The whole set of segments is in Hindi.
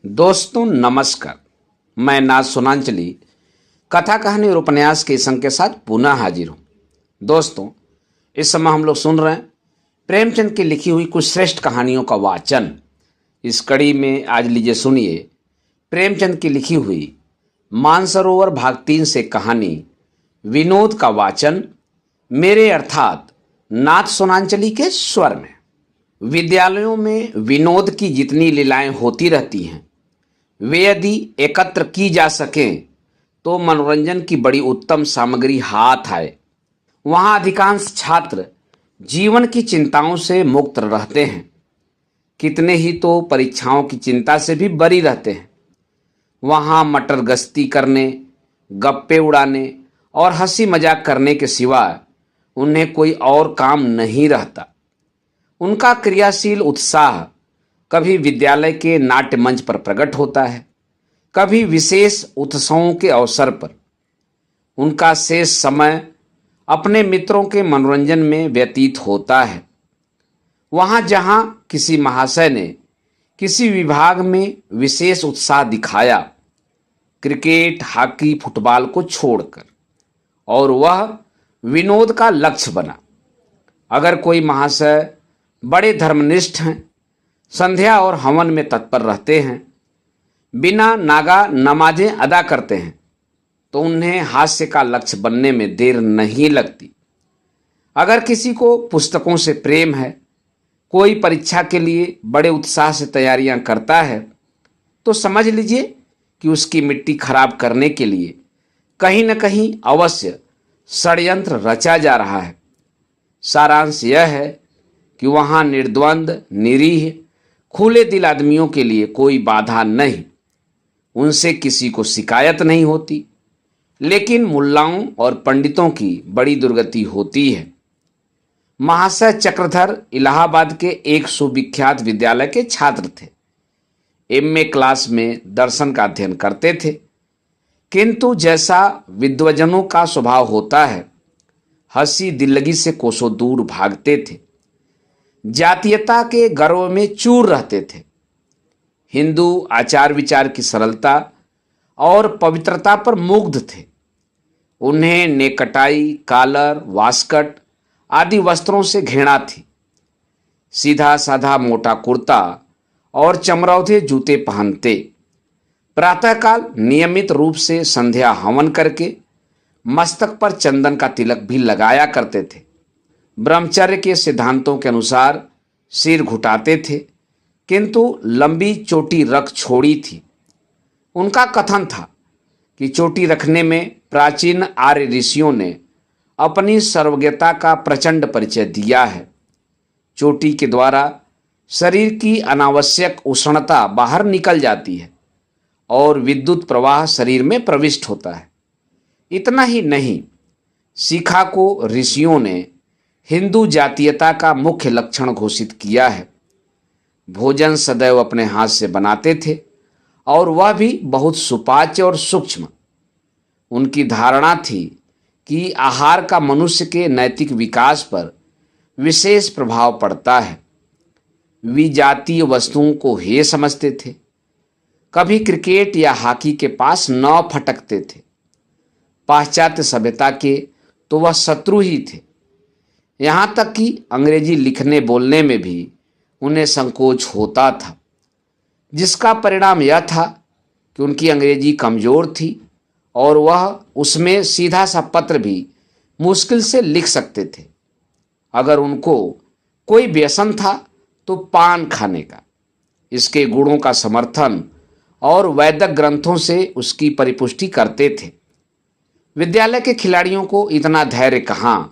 दोस्तों नमस्कार। मैं नाथ सोनांचली कथा कहानी और उपन्यास के संग के साथ पुनः हाजिर हूँ। दोस्तों, इस समय हम लोग सुन रहे हैं प्रेमचंद की लिखी हुई कुछ श्रेष्ठ कहानियों का वाचन। इस कड़ी में आज लीजिए सुनिए प्रेमचंद की लिखी हुई मानसरोवर भाग 3 से कहानी विनोद का वाचन मेरे अर्थात नाथ सोनांचली के स्वर में। विद्यालयों में विनोद की जितनी लीलाएं होती रहती हैं, वे यदि एकत्र की जा सकें तो मनोरंजन की बड़ी उत्तम सामग्री हाथ आए। वहाँ अधिकांश छात्र जीवन की चिंताओं से मुक्त रहते हैं, कितने ही तो परीक्षाओं की चिंता से भी बरी रहते हैं। वहाँ मटर गश्ती करने, गप्पे उड़ाने और हंसी मजाक करने के सिवा उन्हें कोई और काम नहीं रहता। उनका क्रियाशील उत्साह कभी विद्यालय के नाट्य मंच पर प्रकट होता है, कभी विशेष उत्सवों के अवसर पर। उनका शेष समय अपने मित्रों के मनोरंजन में व्यतीत होता है। वहाँ जहाँ किसी महाशय ने किसी विभाग में विशेष उत्साह दिखाया, क्रिकेट, हॉकी, फुटबॉल को छोड़कर, और वह विनोद का लक्ष्य बना। अगर कोई महाशय बड़े धर्मनिष्ठ हैं, संध्या और हवन में तत्पर रहते हैं, बिना नागा नमाजें अदा करते हैं, तो उन्हें हास्य का लक्ष्य बनने में देर नहीं लगती। अगर किसी को पुस्तकों से प्रेम है, कोई परीक्षा के लिए बड़े उत्साह से तैयारियां करता है, तो समझ लीजिए कि उसकी मिट्टी खराब करने के लिए कहीं न कहीं अवश्य षड्यंत्र रचा जा रहा है। सारांश यह है कि वहाँ निर्द्वंद, निरीह, खुले दिल आदमियों के लिए कोई बाधा नहीं, उनसे किसी को शिकायत नहीं होती। लेकिन मुल्लाओं और पंडितों की बड़ी दुर्गति होती है। महाशय चक्रधर इलाहाबाद के एक सुविख्यात विद्यालय के छात्र थे। एमए क्लास में दर्शन का अध्ययन करते थे, किंतु जैसा विद्वजनों का स्वभाव होता है, हंसी दिल्लगी से कोसों दूर भागते थे। जातीयता के गर्व में चूर रहते थे। हिंदू आचार विचार की सरलता और पवित्रता पर मुग्ध थे। उन्हें नेकटाई, कालर, वास्कट आदि वस्त्रों से घृणा थी। सीधा साधा मोटा कुर्ता और चमरौधे जूते पहनते, प्रातःकाल नियमित रूप से संध्या हवन करके मस्तक पर चंदन का तिलक भी लगाया करते थे। ब्रह्मचर्य के सिद्धांतों के अनुसार सिर घुटाते थे, किंतु लंबी चोटी रख छोड़ी थी। उनका कथन था कि चोटी रखने में प्राचीन आर्य ऋषियों ने अपनी सर्वज्ञता का प्रचंड परिचय दिया है। चोटी के द्वारा शरीर की अनावश्यक उष्णता बाहर निकल जाती है और विद्युत प्रवाह शरीर में प्रविष्ट होता है। इतना ही नहीं, शिखा को ऋषियों ने हिंदू जातीयता का मुख्य लक्षण घोषित किया है। भोजन सदैव अपने हाथ से बनाते थे, और वह भी बहुत सुपाच्य और सूक्ष्म। उनकी धारणा थी कि आहार का मनुष्य के नैतिक विकास पर विशेष प्रभाव पड़ता है। विजातीय वस्तुओं को हेय समझते थे, कभी क्रिकेट या हॉकी के पास न फटकते थे। पाश्चात्य सभ्यता के तो वह शत्रु ही थे। यहाँ तक कि अंग्रेजी लिखने बोलने में भी उन्हें संकोच होता था, जिसका परिणाम यह था कि उनकी अंग्रेजी कमज़ोर थी और वह उसमें सीधा सा पत्र भी मुश्किल से लिख सकते थे। अगर उनको कोई व्यसन था तो पान खाने का। इसके गुणों का समर्थन और वैदिक ग्रंथों से उसकी परिपुष्टि करते थे। विद्यालय के खिलाड़ियों को इतना धैर्य कहाँ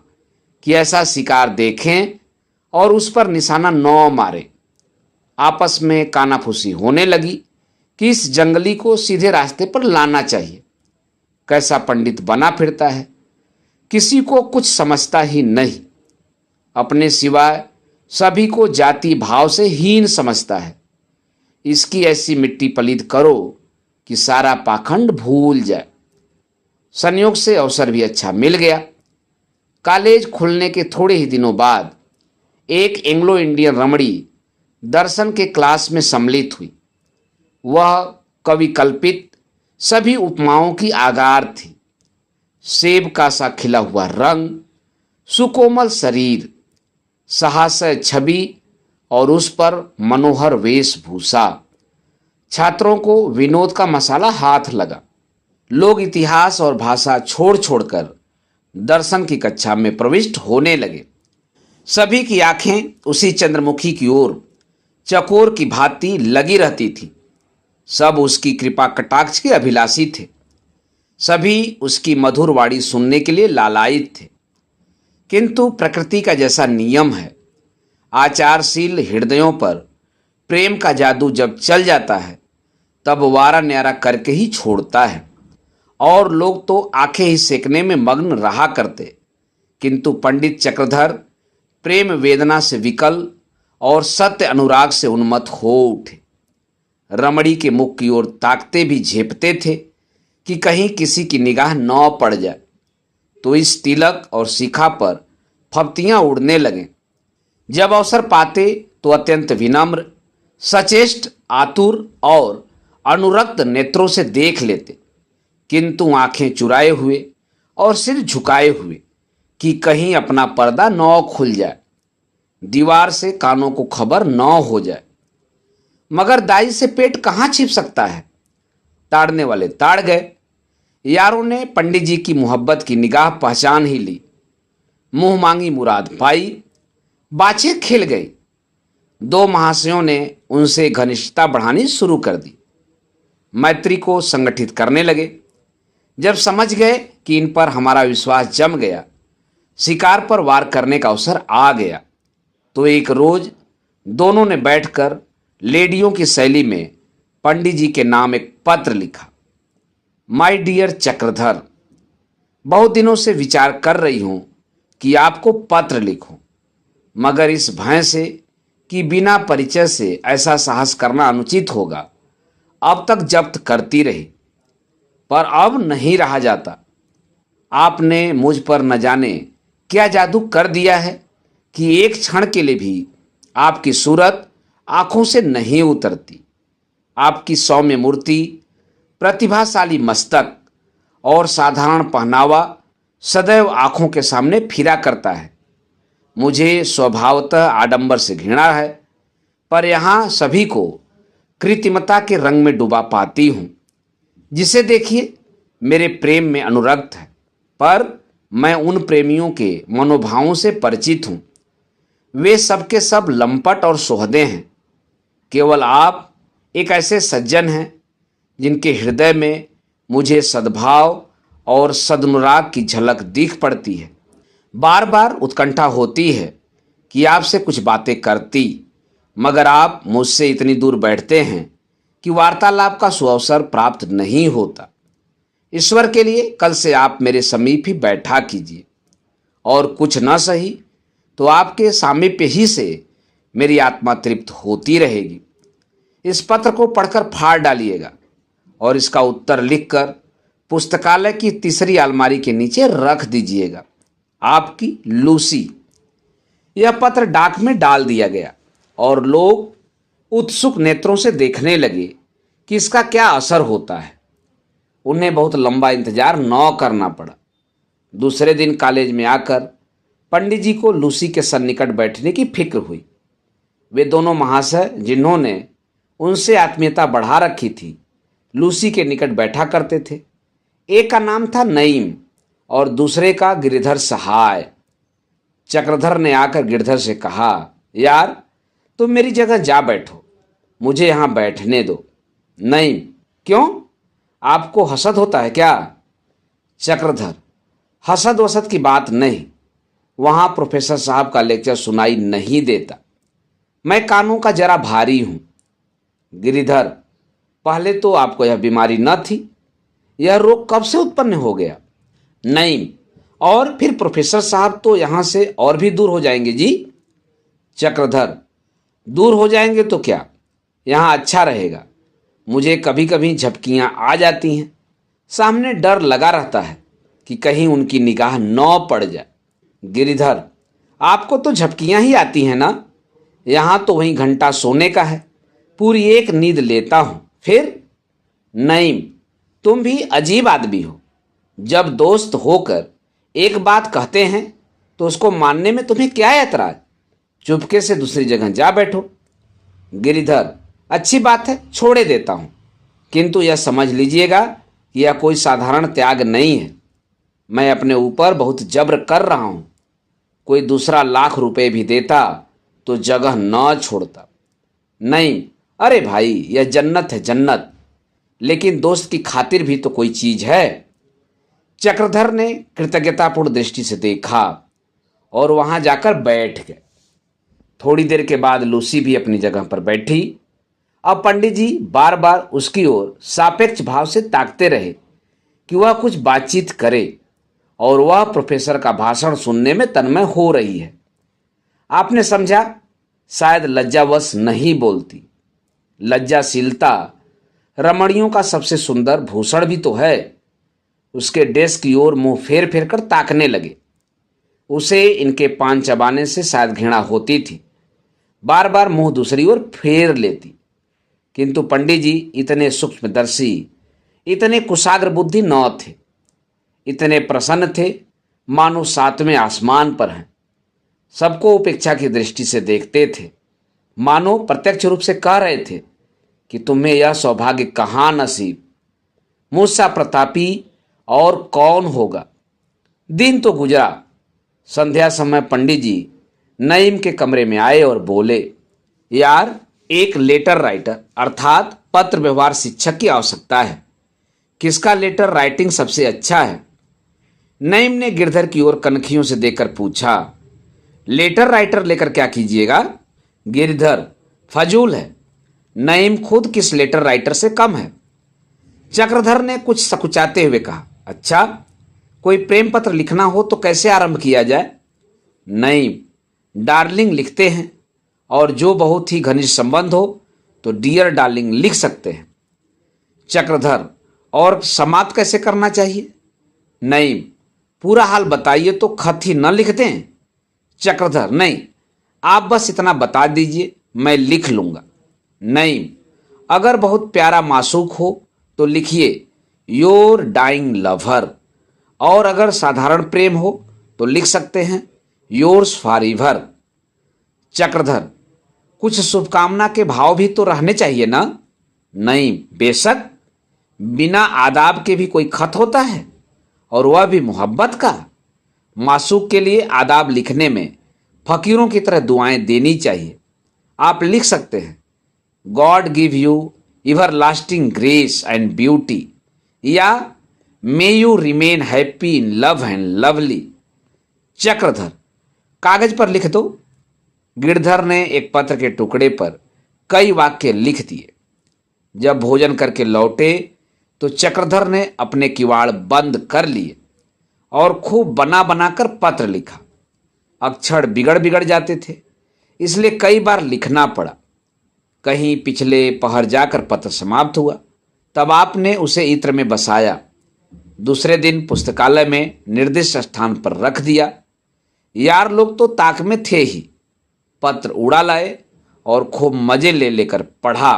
कि ऐसा शिकार देखें और उस पर निशाना न मारे। आपस में कानाफूसी होने लगी कि इस जंगली को सीधे रास्ते पर लाना चाहिए। कैसा पंडित बना फिरता है, किसी को कुछ समझता ही नहीं, अपने सिवाय सभी को जाति भाव से हीन समझता है। इसकी ऐसी मिट्टी पलीद करो कि सारा पाखंड भूल जाए। संयोग से अवसर भी अच्छा मिल गया। कॉलेज खुलने के थोड़े ही दिनों बाद एक एंग्लो इंडियन रमणी दर्शन के क्लास में सम्मिलित हुई। वह कवि कल्पित सभी उपमाओं की आगार थी। सेब का सा खिला हुआ रंग, सुकोमल शरीर, सहास्य छवि और उस पर मनोहर वेशभूषा। छात्रों को विनोद का मसाला हाथ लगा। लोग इतिहास और भाषा छोड़ छोड़कर दर्शन की कक्षा में प्रविष्ट होने लगे। सभी की आंखें उसी चंद्रमुखी की ओर चकोर की भांति लगी रहती थी। सब उसकी कृपा कटाक्ष के अभिलाषी थे। सभी उसकी मधुर वाणी सुनने के लिए लालायित थे। किंतु प्रकृति का जैसा नियम है, आचारशील हृदयों पर प्रेम का जादू जब चल जाता है तब वारा न्यारा करके ही छोड़ता है। और लोग तो आंखें ही सेकने में मग्न रहा करते, किंतु पंडित चक्रधर प्रेम वेदना से विकल और सत्य अनुराग से उन्मत्त हो उठे। रमणी के मुख की ओर ताकते भी झेपते थे कि कहीं किसी की निगाह न पड़ जाए। तो इस तिलक और शिखा पर फप्तियां उड़ने लगें। जब अवसर पाते तो अत्यंत विनम्र, सचेष्ट, आतुर और अनुरक्त नेत्रों से देख लेते, किंतु आंखें चुराए हुए और सिर झुकाए हुए कि कहीं अपना पर्दा न खुल जाए, दीवार से कानों को खबर न हो जाए। मगर दाई से पेट कहाँ छिप सकता है। ताड़ने वाले ताड़ गए। यारों ने पंडित जी की मोहब्बत की निगाह पहचान ही ली। मुंह मांगी मुराद पाई। बातें खिल गई। दो महाशयों ने उनसे घनिष्ठता बढ़ानी शुरू कर दी। मैत्री को संगठित करने लगे। जब समझ गए कि इन पर हमारा विश्वास जम गया, शिकार पर वार करने का अवसर आ गया, तो एक रोज दोनों ने बैठकर लेडियों की शैली में पंडित जी के नाम एक पत्र लिखा। माय डियर चक्रधर, बहुत दिनों से विचार कर रही हूं कि आपको पत्र लिखूं, मगर इस भय से कि बिना परिचय से ऐसा साहस करना अनुचित होगा, अब तक जब्त करती रही, पर अब नहीं रहा जाता। आपने मुझ पर न जाने क्या जादू कर दिया है कि एक क्षण के लिए भी आपकी सूरत आंखों से नहीं उतरती। आपकी सौम्य मूर्ति, प्रतिभाशाली मस्तक और साधारण पहनावा सदैव आंखों के सामने फिरा करता है। मुझे स्वभावतः आडंबर से घृणा है, पर यहाँ सभी को कृत्रिमता के रंग में डुबा पाती हूँ। जिसे देखिए मेरे प्रेम में अनुरक्त है, पर मैं उन प्रेमियों के मनोभावों से परिचित हूँ। वे सबके सब लंपट और सोहदे हैं। केवल आप एक ऐसे सज्जन हैं जिनके हृदय में मुझे सद्भाव और सदनुराग की झलक दिख पड़ती है। बार बार उत्कंठा होती है कि आपसे कुछ बातें करती, मगर आप मुझसे इतनी दूर बैठते हैं कि वार्तालाप का सुअवसर प्राप्त नहीं होता। ईश्वर के लिए कल से आप मेरे समीप ही बैठा कीजिए, और कुछ न सही तो आपके सामीप्य ही से मेरी आत्मा तृप्त होती रहेगी। इस पत्र को पढ़कर फाड़ डालिएगा और इसका उत्तर लिखकर पुस्तकालय की तीसरी अलमारी के नीचे रख दीजिएगा। आपकी लूसी। यह पत्र डाक में डाल दिया गया और लोग उत्सुक नेत्रों से देखने लगे कि इसका क्या असर होता है। उन्हें बहुत लंबा इंतजार न करना पड़ा। दूसरे दिन कॉलेज में आकर पंडित जी को लूसी के सन्निकट बैठने की फिक्र हुई। वे दोनों महाशय जिन्होंने उनसे आत्मीयता बढ़ा रखी थी, लूसी के निकट बैठा करते थे। एक का नाम था नईम और दूसरे का गिरिधर सहाय। चक्रधर ने आकर गिरधर से कहा, यार तुम मेरी जगह जा बैठो, मुझे यहां बैठने दो। नहीं। क्यों, आपको हसद होता है क्या? चक्रधर, हसद वसद की बात नहीं, वहां प्रोफेसर साहब का लेक्चर सुनाई नहीं देता, मैं कानों का जरा भारी हूं। गिरिधर, पहले तो आपको यह बीमारी न थी, यह रोग कब से उत्पन्न हो गया? नहीं, और फिर प्रोफेसर साहब तो यहां से और भी दूर हो जाएंगे जी। चक्रधर, दूर हो जाएंगे तो क्या, यहां अच्छा रहेगा। मुझे कभी कभी झपकियां आ जाती हैं, सामने डर लगा रहता है कि कहीं उनकी निगाह न पड़ जाए। गिरिधर, आपको तो झपकियां ही आती हैं ना? यहां तो वहीं घंटा सोने का है, पूरी एक नींद लेता हूं, फिर? नईम, तुम भी अजीब आदमी हो। जब दोस्त होकर एक बात कहते हैं तो उसको मानने में तुम्हें क्या ऐतराज? चुपके से दूसरी जगह जा बैठो। गिरिधर, अच्छी बात है, छोड़े देता हूं, किंतु यह समझ लीजिएगा कि यह कोई साधारण त्याग नहीं है। मैं अपने ऊपर बहुत जब्र कर रहा हूं। कोई दूसरा लाख रुपए भी देता तो जगह न छोड़ता। नहीं, अरे भाई, यह जन्नत है, जन्नत। लेकिन दोस्त की खातिर भी तो कोई चीज है। चक्रधर ने कृतज्ञतापूर्ण दृष्टि से देखा और वहां जाकर बैठ गए। थोड़ी देर के बाद लूसी भी अपनी जगह पर बैठी। अब पंडित जी बार बार उसकी ओर सापेक्ष भाव से ताकते रहे कि वह कुछ बातचीत करे, और वह प्रोफेसर का भाषण सुनने में तन्मय हो रही है। आपने समझा, शायद लज्जावश नहीं बोलती। लज्जाशीलता रमणियों का सबसे सुंदर भूषण भी तो है। उसके डेस्क की ओर मुंह फेर फेर कर ताकने लगे। उसे इनके पान चबाने से शायद घृणा होती थी। बार बार मुंह दूसरी ओर फेर लेती, किंतु पंडित जी इतने सूक्ष्मदर्शी, इतने कुशाग्र बुद्धि न थे। इतने प्रसन्न थे मानो सातवें आसमान पर हैं। सबको उपेक्षा की दृष्टि से देखते थे, मानो प्रत्यक्ष रूप से कह रहे थे कि तुम्हें यह सौभाग्य कहाँ नसीब। मुझसा प्रतापी और कौन होगा। दिन तो गुजरा। संध्या समय पंडित जी नईम के कमरे में आए और बोले, यार, एक लेटर राइटर अर्थात पत्र व्यवहार शिक्षक की आवश्यकता है। किसका लेटर राइटिंग सबसे अच्छा है? नईम ने गिरधर की ओर कनखियों से देखकर पूछा। लेटर राइटर लेकर क्या कीजिएगा? गिरधर, फजूल है। नईम खुद किस लेटर राइटर से कम है? चक्रधर ने कुछ सकुचाते हुए कहा, अच्छा, कोई प्रेम पत्र लिखना हो तो कैसे आरंभ किया जाए? नईम, डार्लिंग लिखते हैं, और जो बहुत ही घनिष्ठ संबंध हो तो डियर डार्लिंग लिख सकते हैं। चक्रधर, और समाप्त कैसे करना चाहिए? नईम, पूरा हाल बताइए तो खत ही न लिख दें। चक्रधर, नहीं, आप बस इतना बता दीजिए, मैं लिख लूंगा। नईम, अगर बहुत प्यारा मासूक हो तो लिखिए योर डाइंग लवर, और अगर साधारण प्रेम हो तो लिख सकते हैं योर्स फॉर एवर। चक्रधर, कुछ शुभकामना के भाव भी तो रहने चाहिए ना? नहीं, बेशक। बिना आदाब के भी कोई खत होता है, और वह भी मोहब्बत का। मासूक के लिए आदाब लिखने में फकीरों की तरह दुआएं देनी चाहिए। आप लिख सकते हैं, God give you everlasting grace and beauty, या may you remain happy in love and lovely. Chakradhar, कागज पर लिख दो। गिरधर ने एक पत्र के टुकड़े पर कई वाक्य लिख दिए। जब भोजन करके लौटे तो चक्रधर ने अपने किवाड़ बंद कर लिए और खूब बना बनाकर पत्र लिखा। अक्षर बिगड़ बिगड़ जाते थे, इसलिए कई बार लिखना पड़ा। कहीं पिछले पहर जाकर पत्र समाप्त हुआ, तब आपने उसे इत्र में बसाया। दूसरे दिन पुस्तकालय में निर्दिष्ट स्थान पर रख दिया। यार लोग तो ताक में थे ही। पत्र उड़ा लाए और खूब मजे ले लेकर पढ़ा।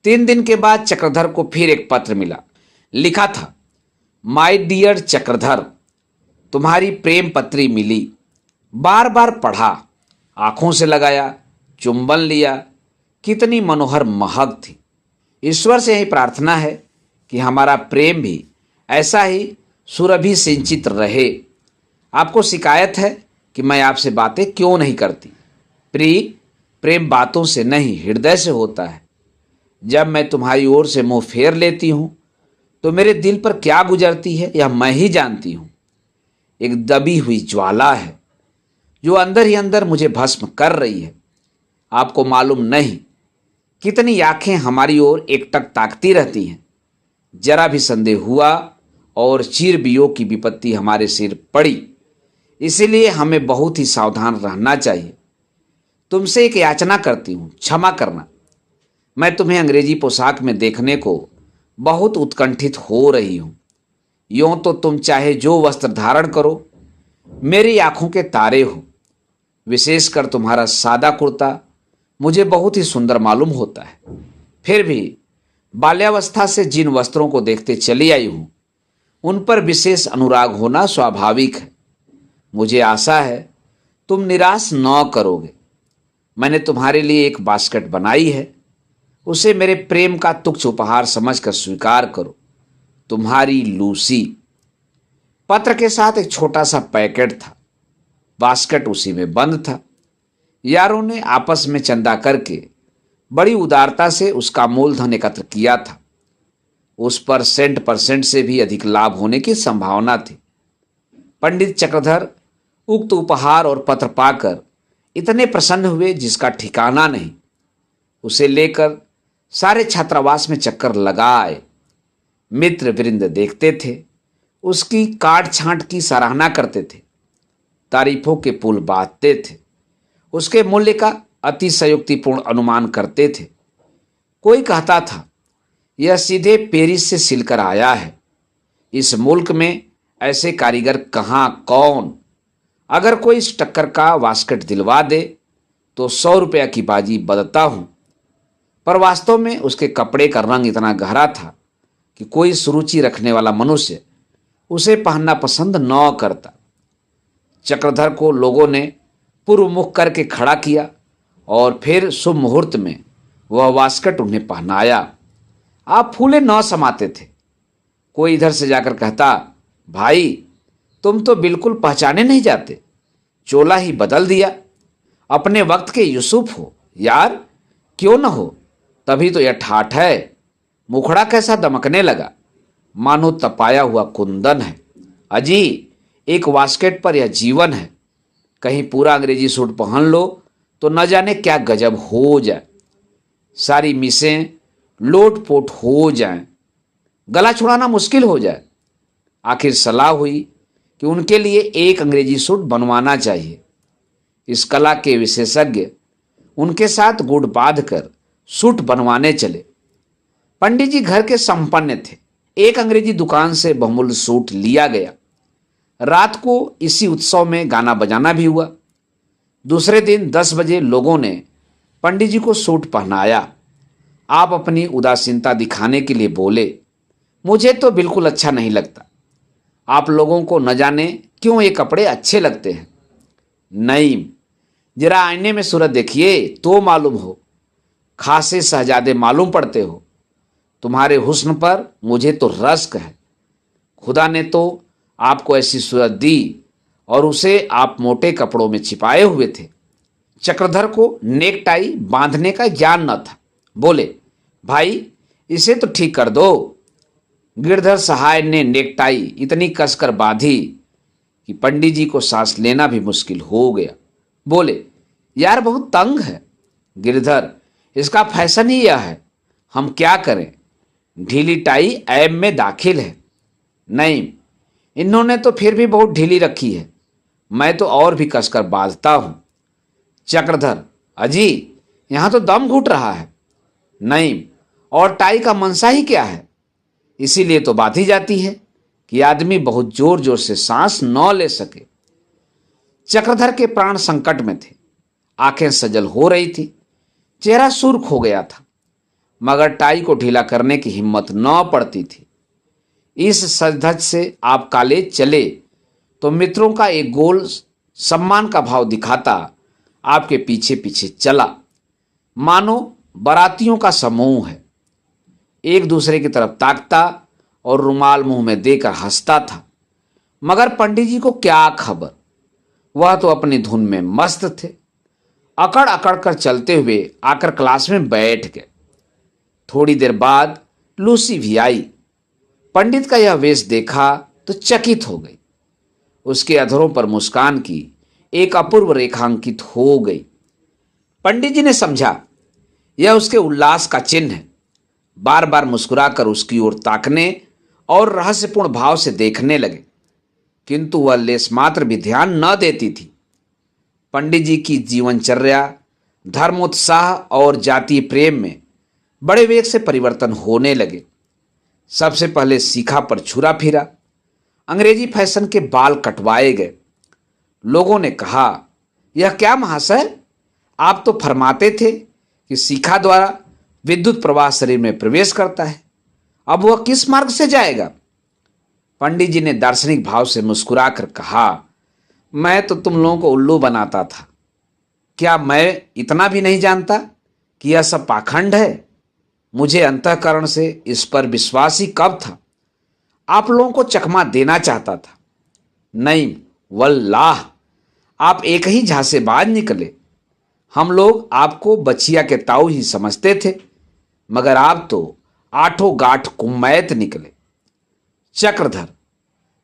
3 दिन के बाद चक्रधर को फिर एक पत्र मिला। लिखा था, माय डियर चक्रधर, तुम्हारी प्रेम पत्री मिली। बार बार पढ़ा, आंखों से लगाया, चुंबन लिया। कितनी मनोहर महक थी। ईश्वर से यही प्रार्थना है कि हमारा प्रेम भी ऐसा ही सुरभि सिंचित रहे। आपको शिकायत है कि मैं आपसे बातें क्यों नहीं करती। प्रिय, प्रेम बातों से नहीं, हृदय से होता है। जब मैं तुम्हारी ओर से मुंह फेर लेती हूं तो मेरे दिल पर क्या गुजरती है यह मैं ही जानती हूं। एक दबी हुई ज्वाला है जो अंदर ही अंदर मुझे भस्म कर रही है। आपको मालूम नहीं कितनी आंखें हमारी ओर एकटक ताकती रहती हैं। जरा भी संदेह हुआ और चीर बियोग की विपत्ति हमारे सिर पड़ी। इसीलिए हमें बहुत ही सावधान रहना चाहिए। तुमसे एक याचना करती हूँ, क्षमा करना। मैं तुम्हें अंग्रेजी पोशाक में देखने को बहुत उत्कंठित हो रही हूँ। यूं तो तुम चाहे जो वस्त्र धारण करो, मेरी आंखों के तारे हो। विशेषकर तुम्हारा सादा कुर्ता मुझे बहुत ही सुंदर मालूम होता है। फिर भी बाल्यावस्था से जिन वस्त्रों को देखते चली आई हूं, उन पर विशेष अनुराग होना स्वाभाविक है। मुझे आशा है तुम निराश न करोगे। मैंने तुम्हारे लिए एक बास्केट बनाई है, उसे मेरे प्रेम का तुच्छ उपहार समझकर स्वीकार करो। तुम्हारी लूसी। पत्र के साथ एक छोटा सा पैकेट था। बास्केट उसी में बंद था। यारों ने आपस में चंदा करके बड़ी उदारता से उसका मूलधन एकत्र किया था। उस पर %% से भी अधिक लाभ होने की संभावना थी। पंडित चक्रधर उक्त उपहार और पत्र पाकर इतने प्रसन्न हुए जिसका ठिकाना नहीं। उसे लेकर सारे छात्रावास में चक्कर लगाए। मित्र वृंद देखते थे, उसकी काट छांट की सराहना करते थे, तारीफों के पुल बांधते थे, उसके मूल्य का अतिशयोक्तिपूर्ण अनुमान करते थे। कोई कहता था यह सीधे पेरिस से सिलकर आया है। इस मुल्क में ऐसे कारीगर कहाँ, कौन? अगर कोई इस टक्कर का वास्केट दिलवा दे तो 100 रुपया की बाजी बदता हूं। पर वास्तव में उसके कपड़े का रंग इतना गहरा था कि कोई सुरुचि रखने वाला मनुष्य उसे पहनना पसंद न करता। चक्रधर को लोगों ने पूर्व मुख करके खड़ा किया और फिर शुभ मुहूर्त में वह वास्केट उन्हें पहनाया। आप फूले न समाते थे। कोई इधर से जाकर कहता, भाई तुम तो बिल्कुल पहचाने नहीं जाते, चोला ही बदल दिया। अपने वक्त के यूसुफ हो यार, क्यों न हो? तभी तो यह ठाठ है। मुखड़ा कैसा दमकने लगा, मानो तपाया हुआ कुंदन है। अजी, एक वास्केट पर यह जीवन है। कहीं पूरा अंग्रेजी सूट पहन लो तो न जाने क्या गजब हो जाए। सारी मिसें लोट पोट हो जाएं, गला छुड़ाना मुश्किल हो जाए। आखिर सलाह हुई कि उनके लिए एक अंग्रेजी सूट बनवाना चाहिए। इस कला के विशेषज्ञ उनके साथ गुड़ बांधकर सूट बनवाने चले। पंडित जी घर के संपन्न थे। एक अंग्रेजी दुकान से बहुमूल्य सूट लिया गया। रात को इसी उत्सव में गाना बजाना भी हुआ। दूसरे दिन 10 बजे लोगों ने पंडित जी को सूट पहनाया। आप अपनी उदासीनता दिखाने के लिए बोले, मुझे तो बिल्कुल अच्छा नहीं लगता। आप लोगों को न जाने क्यों ये कपड़े अच्छे लगते हैं। नहीं, जरा आईने में सूरत देखिए तो मालूम हो। खासे शहजादे मालूम पड़ते हो। तुम्हारे हुस्न पर मुझे तो रश्क है। खुदा ने तो आपको ऐसी सूरत दी और उसे आप मोटे कपड़ों में छिपाए हुए थे। चक्रधर को नेक टाई बांधने का ज्ञान न था। बोले, भाई इसे तो ठीक कर दो। गिरधर सहाय ने नेक टाई इतनी कसकर बांधी कि पंडित जी को सांस लेना भी मुश्किल हो गया। बोले, यार बहुत तंग है। गिरधर, इसका फैशन ही यह है, हम क्या करें? ढीली टाई ऐब में दाखिल है। नहीं, इन्होंने तो फिर भी बहुत ढीली रखी है। मैं तो और भी कसकर बांधता हूं। चक्रधर, अजी यहां तो दम घुट रहा है। नहीं, और टाई का मनसा ही क्या है? इसीलिए तो बांधी जाती है कि आदमी बहुत जोर जोर से सांस न ले सके। चक्रधर के प्राण संकट में थे। आंखें सजल हो रही थी, चेहरा सुर्ख हो गया था, मगर टाई को ढीला करने की हिम्मत न पड़ती थी। इस सजधज से आप कॉलेज चले तो मित्रों का एक गोल सम्मान का भाव दिखाता आपके पीछे पीछे चला, मानो बारातियों का समूह है। एक दूसरे की तरफ ताकता और रुमाल मुंह में देकर हंसता था। मगर पंडित जी को क्या खबर, वह तो अपनी धुन में मस्त थे। अकड़ अकड़ कर चलते हुए आकर क्लास में बैठ गए। थोड़ी देर बाद लूसी भी आई। पंडित का यह वेश देखा तो चकित हो गई। उसके अधरों पर मुस्कान की एक अपूर्व रेखांकित हो गई। पंडित जी ने समझा यह उसके उल्लास का चिन्ह है। बार बार मुस्कुराकर उसकी ओर ताकने और रहस्यपूर्ण भाव से देखने लगे, किंतु वह लेस मात्र भी ध्यान न देती थी। पंडित जी की जीवनचर्या, धर्मोत्साह और जातीय प्रेम में बड़े वेग से परिवर्तन होने लगे। सबसे पहले सीखा पर छुरा फिरा, अंग्रेजी फैशन के बाल कटवाए गए। लोगों ने कहा, यह क्या महाशय, आप तो फरमाते थे कि सीखा द्वारा विद्युत प्रवाह शरीर में प्रवेश करता है। अब वह किस मार्ग से जाएगा? पंडित जी ने दार्शनिक भाव से मुस्कुराकर कहा, मैं तो तुम लोगों को उल्लू बनाता था। क्या मैं इतना भी नहीं जानता कि यह सब पाखंड है? मुझे अंतःकरण से इस पर विश्वास ही कब था। आप लोगों को चकमा देना चाहता था। नहीं वल्लाह, आप एक ही झांसेबाज निकले। हम लोग आपको बछिया के ताऊ ही समझते थे, मगर आप तो आठों गांठ कुमैत निकले। चक्रधर,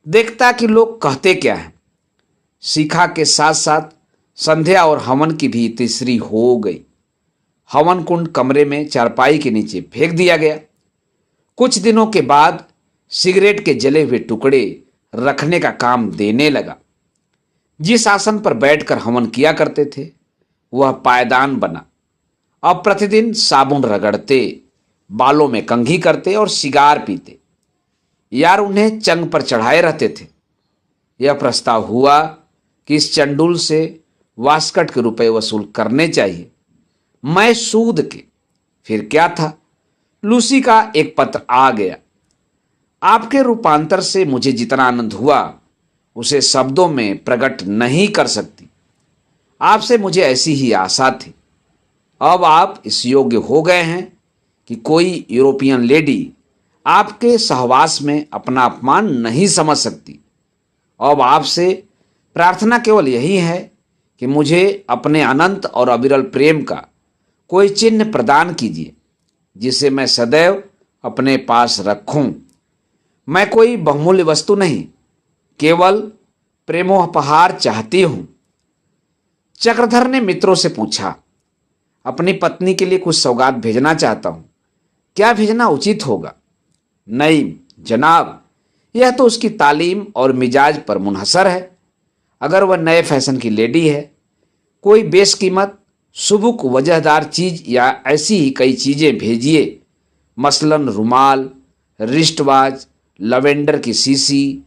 देखता कि लोग कहते क्या हैं। शिखा के साथ साथ संध्या और हवन की भी तीसरी हो गई। हवन कुंड कमरे में चारपाई के नीचे फेंक दिया गया। कुछ दिनों के बाद सिगरेट के जले हुए टुकड़े रखने का काम देने लगा। जिस आसन पर बैठकर हवन किया करते थे वह पायदान बना। अब प्रतिदिन साबुन रगड़ते, बालों में कंघी करते और सिगार पीते। यार उन्हें चंग पर चढ़ाए रहते थे। यह प्रस्ताव हुआ कि इस चंडूल से वास्कट के रुपए वसूल करने चाहिए। मैं सूद के। फिर क्या था, लूसी का एक पत्र आ गया। आपके रूपांतर से मुझे जितना आनंद हुआ उसे शब्दों में प्रकट नहीं कर सकती। आपसे मुझे ऐसी ही आशा थी। अब आप इस योग्य हो गए हैं कि कोई यूरोपियन लेडी आपके सहवास में अपना अपमान नहीं समझ सकती। अब आपसे प्रार्थना केवल यही है कि मुझे अपने अनंत और अविरल प्रेम का कोई चिन्ह प्रदान कीजिए, जिसे मैं सदैव अपने पास रखूं। मैं कोई बहुमूल्य वस्तु नहीं, केवल प्रेमोपहार चाहती हूं। चक्रधर ने मित्रों से पूछा, अपनी पत्नी के लिए कुछ सौगात भेजना चाहता हूं, क्या भेजना उचित होगा? नहीं जनाब, यह तो उसकी तालीम और मिजाज पर मुनहसर है। अगर वह नए फैशन की लेडी है, कोई बेशकीमत सुबुक वजहदार चीज या ऐसी ही कई चीजें भेजिए, मसलन रुमाल, रिस्टवाच, लवेंडर की शीशी,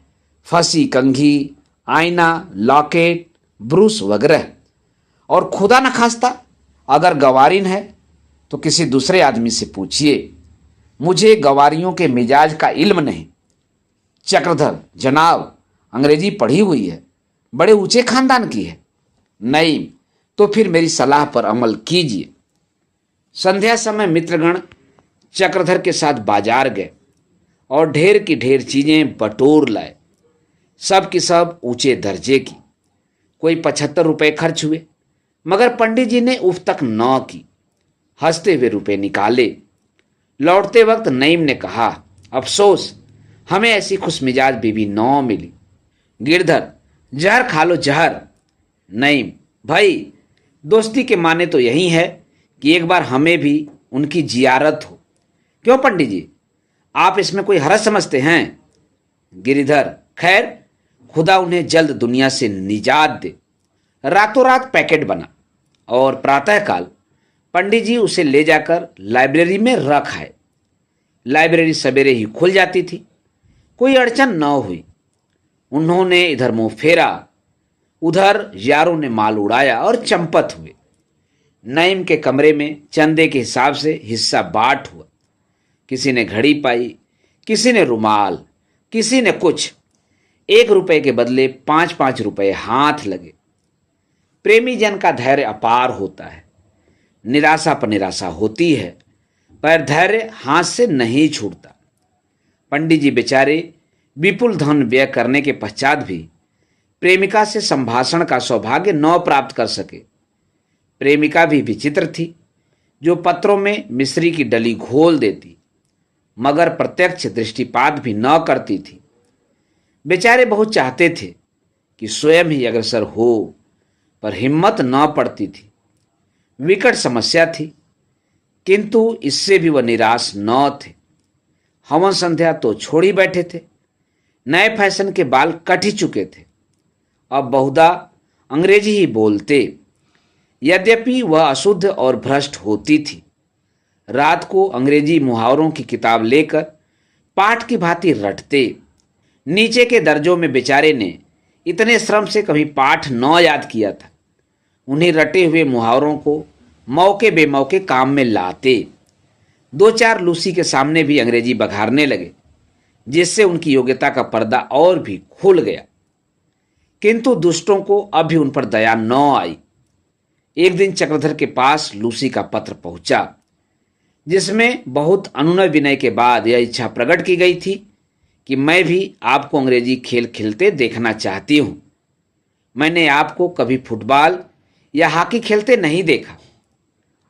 फंसी कंघी, आईना, लॉकेट, ब्रूस वगैरह। और खुदा न खास्ता अगर गवारीन है तो किसी दूसरे आदमी से पूछिए। मुझे गवारियों के मिजाज का इल्म नहीं। चक्रधर, जनाब अंग्रेजी पढ़ी हुई है, बड़े ऊंचे खानदान की है। नहीं तो फिर मेरी सलाह पर अमल कीजिए। संध्या समय मित्रगण चक्रधर के साथ बाजार गए और ढेर की ढेर चीजें बटोर लाए। सब की सब ऊंचे दर्जे की। कोई 75 रुपए खर्च हुए, मगर पंडित जी ने उफ तक न की। हंसते हुए रुपए निकाले। लौटते वक्त नईम ने कहा, अफसोस हमें ऐसी खुशमिजाज बीवी न मिली। गिरधर, जहर खा लो जहर। नईम, भाई दोस्ती के माने तो यही है कि एक बार हमें भी उनकी जियारत हो। क्यों पंडित जी, आप इसमें कोई हरज समझते हैं? गिरिधर, खैर खुदा उन्हें जल्द दुनिया से निजात दे। रातों रात पैकेट बना और प्रातःकाल पंडित जी उसे ले जाकर लाइब्रेरी में रख आए। लाइब्रेरी सवेरे ही खुल जाती थी। कोई अड़चन न हुई। उन्होंने इधर मुंह फेरा, उधर यारों ने माल उड़ाया और चंपत हुए। नईम के कमरे में चंदे के हिसाब से हिस्सा बांट हुआ। किसी ने घड़ी पाई, किसी ने रुमाल, किसी ने कुछ। 1 रुपए के बदले 5-5 रुपए हाथ लगे। प्रेमी जन का धैर्य अपार होता है। निराशा पर निराशा होती है, पर धैर्य हाथ से नहीं छूटता। पंडित जी बेचारे विपुल धन व्यय करने के पश्चात भी प्रेमिका से संभाषण का सौभाग्य न प्राप्त कर सके। प्रेमिका भी विचित्र थी, जो पत्रों में मिश्री की डली घोल देती, मगर प्रत्यक्ष दृष्टिपात भी न करती थी। बेचारे बहुत चाहते थे कि स्वयं ही अग्रसर हो, पर हिम्मत न पड़ती थी। विकट समस्या थी, किंतु इससे भी वह निराश न थे। हवन संध्या तो छोड़ ही बैठे थे। नए फैशन के बाल कट ही चुके थे। अब बहुधा अंग्रेजी ही बोलते, यद्यपि वह अशुद्ध और भ्रष्ट होती थी। रात को अंग्रेजी मुहावरों की किताब लेकर पाठ की भांति रटते। नीचे के दर्जों में बेचारे ने इतने श्रम से कभी पाठ न याद किया था। उन्हीं रटे हुए मुहावरों को मौके बेमौके काम में लाते। दो चार लूसी के सामने भी अंग्रेजी बघारने लगे, जिससे उनकी योग्यता का पर्दा और भी खुल गया। किंतु दुष्टों को अब भी उन पर दया न आई। एक दिन चक्रधर के पास लूसी का पत्र पहुंचा, जिसमें बहुत अनुनय विनय के बाद यह इच्छा प्रकट की गई थी कि मैं भी आपको अंग्रेजी खेल खेलते देखना चाहती हूं। मैंने आपको कभी फुटबॉल या हॉकी खेलते नहीं देखा।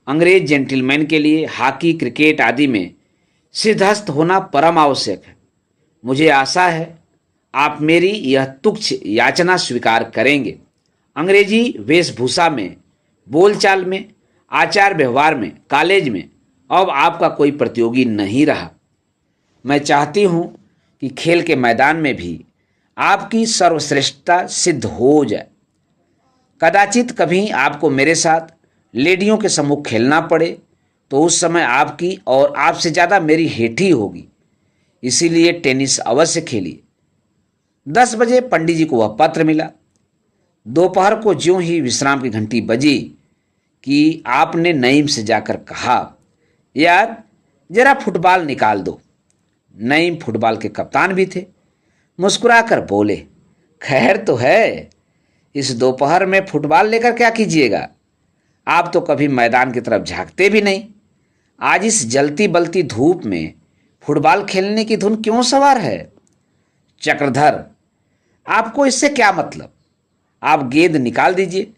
अंग्रेज जेंटलमैन के लिए हॉकी, क्रिकेट आदि में सिद्धहस्त होना परम आवश्यक है। मुझे आशा है आप मेरी यह तुच्छ याचना स्वीकार करेंगे। अंग्रेजी वेशभूषा में, बोलचाल में, आचार व्यवहार में, कॉलेज में अब आपका कोई प्रतियोगी नहीं रहा। मैं चाहती हूँ कि खेल के मैदान में भी आपकी सर्वश्रेष्ठता सिद्ध हो जाए। कदाचित कभी आपको मेरे साथ लेडियों के सम्मुख खेलना पड़े तो उस समय आपकी और आपसे ज़्यादा मेरी हेठी होगी। इसीलिए टेनिस अवश्य खेलिए। 10 बजे पंडित जी को वह पत्र मिला। दोपहर को ज्यों ही विश्राम की घंटी बजी कि आपने नईम से जाकर कहा, यार जरा फुटबॉल निकाल दो। नईम फुटबॉल के कप्तान भी थे। मुस्कुराकर बोले, खैर तो है, इस दोपहर में फुटबॉल लेकर क्या कीजिएगा? आप तो कभी मैदान की तरफ झांकते भी नहीं। आज इस जलती बलती धूप में फुटबॉल खेलने की धुन क्यों सवार है? चक्रधर, आपको इससे क्या मतलब? आप गेंद निकाल दीजिए,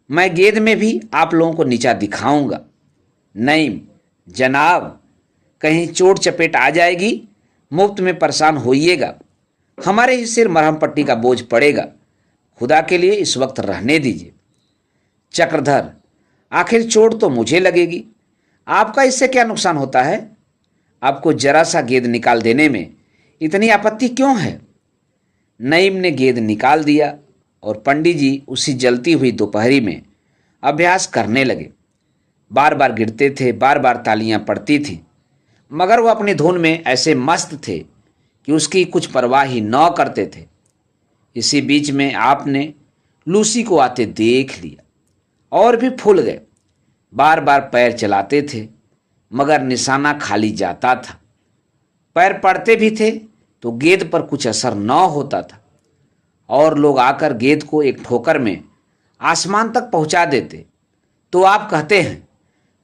मैं गेंद में भी आप लोगों को नीचा दिखाऊंगा। नईम, जनाब, कहीं चोट चपेट आ जाएगी, मुफ्त में परेशान होइएगा। हमारे ही सिर मरहम पट्टी का बोझ पड़ेगा। खुदा के लिए इस वक्त रहने दीजिए। चक्रधर, आखिर चोट तो मुझे लगेगी, आपका इससे क्या नुकसान होता है? आपको जरा सा गेंद निकाल देने में इतनी आपत्ति क्यों है? नईम ने गेंद निकाल दिया और पंडित जी उसी जलती हुई दोपहरी में अभ्यास करने लगे। बार बार गिरते थे, बार बार तालियां पड़ती थीं, मगर वह अपनी धुन में ऐसे मस्त थे कि उसकी कुछ परवाह ही न करते थे। इसी बीच में आपने लूसी को आते देख लिया और भी फूल गए। बार बार पैर चलाते थे, मगर निशाना खाली जाता था। पैर पड़ते भी थे तो गेंद पर कुछ असर न होता था और लोग आकर गेंद को एक ठोकर में आसमान तक पहुंचा देते। तो आप कहते हैं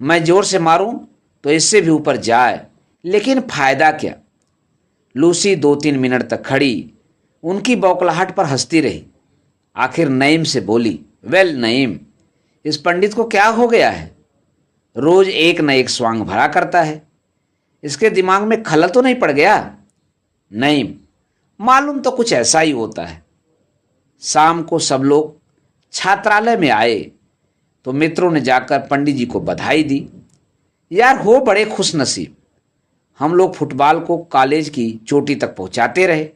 मैं जोर से मारूं तो इससे भी ऊपर जाए, लेकिन फायदा क्या? लूसी 2-3 मिनट तक खड़ी उनकी बौखलाहट पर हंसती रही। आखिर नईम से बोली, वेल नईम, इस पंडित को क्या हो गया है? रोज एक न एक स्वांग भरा करता है। इसके दिमाग में खलल तो नहीं पड़ गया? नईम, मालूम तो कुछ ऐसा ही होता है। शाम को सब लोग छात्रालय में आए तो मित्रों ने जाकर पंडित जी को बधाई दी। यार हो बड़े खुश नसीब, हम लोग फुटबॉल को कॉलेज की चोटी तक पहुंचाते रहे,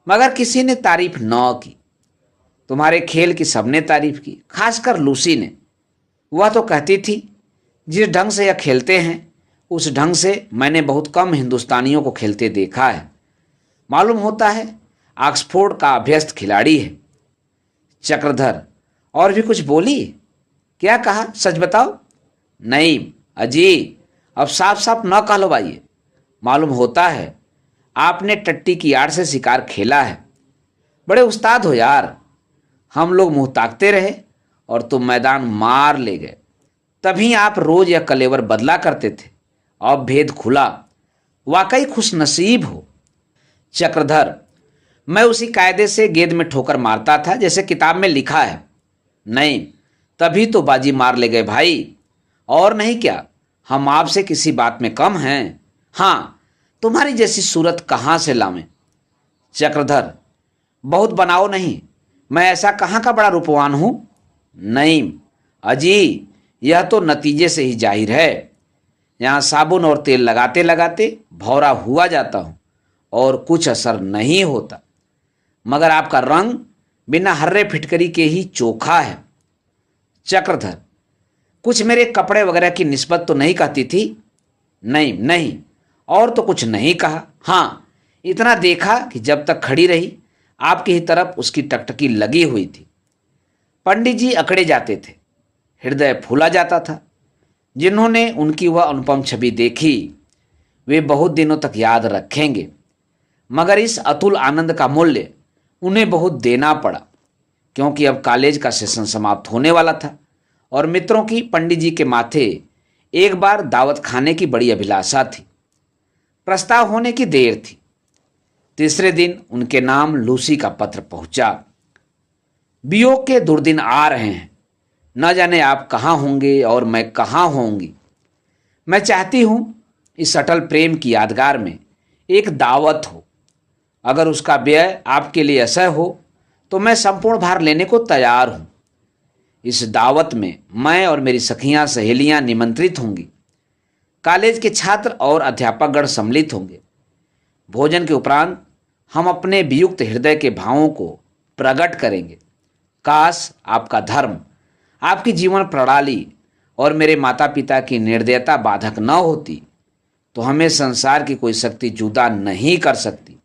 मगर किसी ने तारीफ न की। तुम्हारे खेल की सबने तारीफ की, खासकर लूसी ने। वह तो कहती थी जिस ढंग से यह खेलते हैं उस ढंग से मैंने बहुत कम हिंदुस्तानियों को खेलते देखा है। मालूम होता है ऑक्सफोर्ड का अभ्यस्त खिलाड़ी है। चक्रधर, और भी कुछ बोली? क्या कहा, सच बताओ। नहीं अजी, अब साफ साफ न कहलवाइए। मालूम होता है आपने टट्टी की आड़ से शिकार खेला है। बड़े उस्ताद हो यार। हम लोग मुंह ताकते रहे और तुम मैदान मार ले गए। तभी आप रोज यह कलेवर बदला करते थे। अब भेद खुला, वाकई खुश नसीब हो। चक्रधर, मैं उसी कायदे से गेंद में ठोकर मारता था जैसे किताब में लिखा है। नहीं, तभी तो बाजी मार ले गए भाई, और नहीं क्या। हम आपसे किसी बात में कम हैं? हाँ, तुम्हारी जैसी सूरत कहाँ से लावें? चक्रधर, बहुत बनाओ नहीं, मैं ऐसा कहाँ का बड़ा रूपवान हूँ? नहीं अजी, यह तो नतीजे से ही जाहिर है। यहाँ साबुन और तेल लगाते लगाते भौरा हुआ जाता हूँ और कुछ असर नहीं होता, मगर आपका रंग बिना हर्रे फिटकरी के ही चोखा है। चक्रधर, कुछ मेरे कपड़े वगैरह की निस्बत तो नहीं कहती थी? नहीं नहीं, और तो कुछ नहीं कहा। हाँ, इतना देखा कि जब तक खड़ी रही आपकी ही तरफ उसकी टकटकी लगी हुई थी। पंडित जी अकड़े जाते थे, हृदय फूला जाता था। जिन्होंने उनकी वह अनुपम छवि देखी वे बहुत दिनों तक याद रखेंगे। मगर इस अतुल आनंद का मूल्य उन्हें बहुत देना पड़ा, क्योंकि अब कॉलेज का सेशन समाप्त होने वाला था और मित्रों की पंडित जी के माथे एक बार दावत खाने की बड़ी अभिलाषा थी। प्रस्ताव होने की देर थी। तीसरे दिन उनके नाम लूसी का पत्र पहुंचा। वियोग के दुर्दिन आ रहे हैं, न जाने आप कहाँ होंगे और मैं कहाँ होंगी। मैं चाहती हूं इस अटल प्रेम की यादगार में एक दावत हो। अगर उसका व्यय आपके लिए असह्य हो तो मैं संपूर्ण भार लेने को तैयार हूं। इस दावत में मैं और मेरी सखियां सहेलियां निमंत्रित होंगी। कॉलेज के छात्र और अध्यापकगण सम्मिलित होंगे। भोजन के उपरांत हम अपने वियुक्त हृदय के भावों को प्रकट करेंगे। काश आपका धर्म, आपकी जीवन प्रणाली और मेरे माता पिता की निर्दयता बाधक न होती तो हमें संसार की कोई शक्ति जुदा नहीं कर सकती।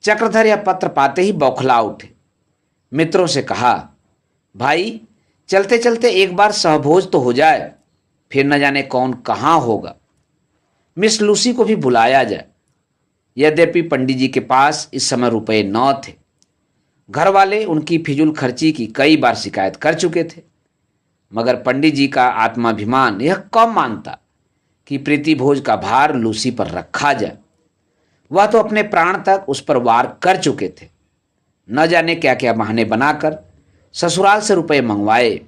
चक्रधर यह पत्र पाते ही बौखला उठे। मित्रों से कहा, भाई चलते चलते एक बार सहभोज तो हो जाए, फिर न जाने कौन कहाँ होगा। मिस लूसी को भी बुलाया जाए। यद्यपि पंडित जी के पास इस समय रुपए न थे। घर वाले उनकी फिजूल खर्ची की कई बार शिकायत कर चुके थे, मगर पंडित जी का आत्माभिमान यह कम मानता कि प्रीति भोज का भार लूसी पर रखा जाए। वह तो अपने प्राण तक उस पर वार कर चुके थे। न जाने क्या क्या बहाने बनाकर ससुराल से रुपए मंगवाए